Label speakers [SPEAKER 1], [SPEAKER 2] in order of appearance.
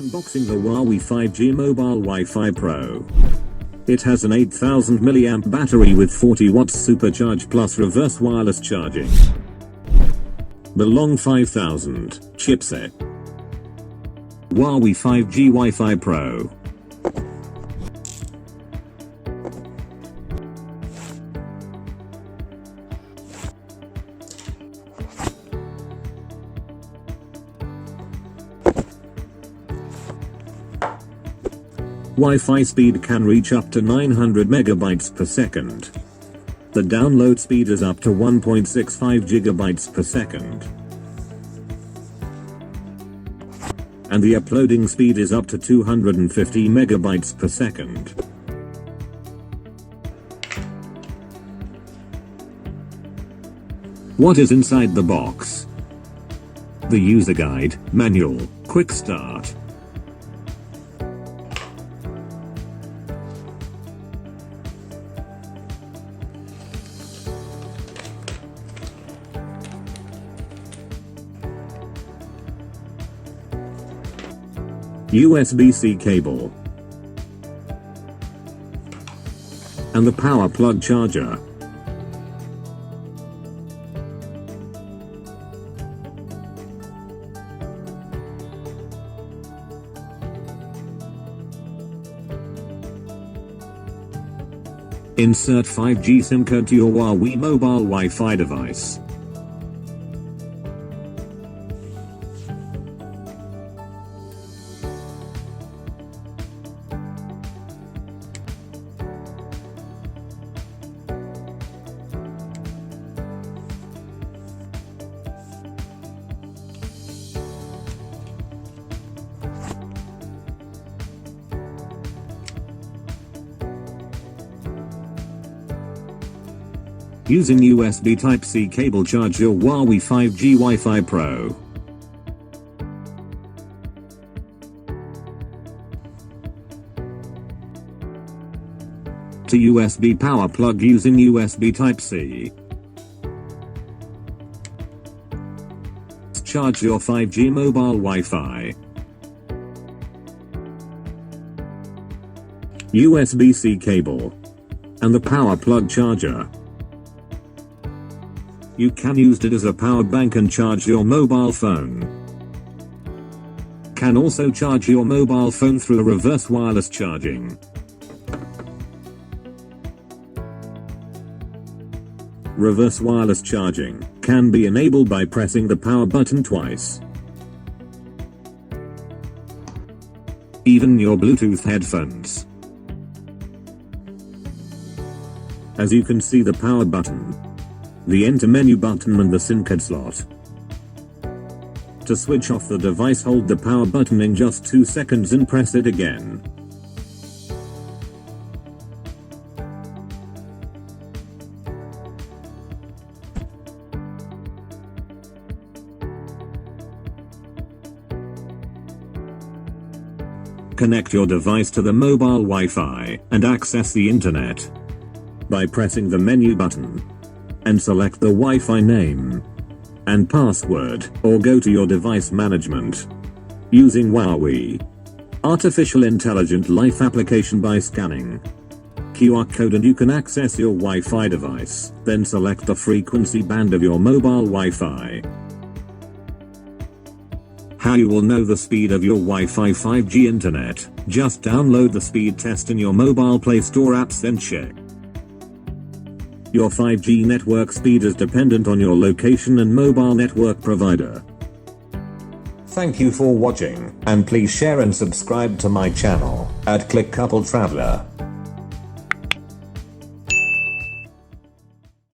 [SPEAKER 1] Unboxing the Huawei 5G Mobile Wi-Fi Pro. It has an 8000 mAh battery with 40 watts supercharge plus reverse wireless charging. The Long 5000 chipset. Huawei 5G Wi-Fi Pro. Wi-Fi speed can reach up to 900 megabytes per second. The download speed is up to 1.65 gigabytes per second. And the uploading speed is up to 250 megabytes per second. What is inside the box? The user guide, manual, quick start. USB-C cable. And the power plug charger. Insert 5G SIM card to your Huawei mobile Wi-Fi device. Using USB Type-C cable, charge your Huawei 5G Wi-Fi Pro. To USB power plug using USB Type-C. Charge your 5G mobile Wi-Fi. USB-C cable. And the power plug charger. You can use it as a power bank and charge your mobile phone. Can also charge your mobile phone through reverse wireless charging. Reverse wireless charging can be enabled by pressing the power button twice. Even your Bluetooth headphones. As you can see, the power button, the enter menu button and the SIM card slot. To switch off the device, hold the power button in just 2 seconds and press it again. Connect your device to the mobile Wi-Fi and access the internet by pressing the menu button and select the Wi-Fi name and password, or go to your device management using Huawei Artificial Intelligent Life application by scanning QR code, and you can access your Wi-Fi device. Then select the frequency band of your mobile Wi-Fi. How you will know the speed of your Wi-Fi 5G internet? Just download the speed test in your mobile Play Store apps and check. Your 5G network speed is dependent on your location and mobile network provider. Thank you for watching, and please share and subscribe to my channel at Click Couple Traveler.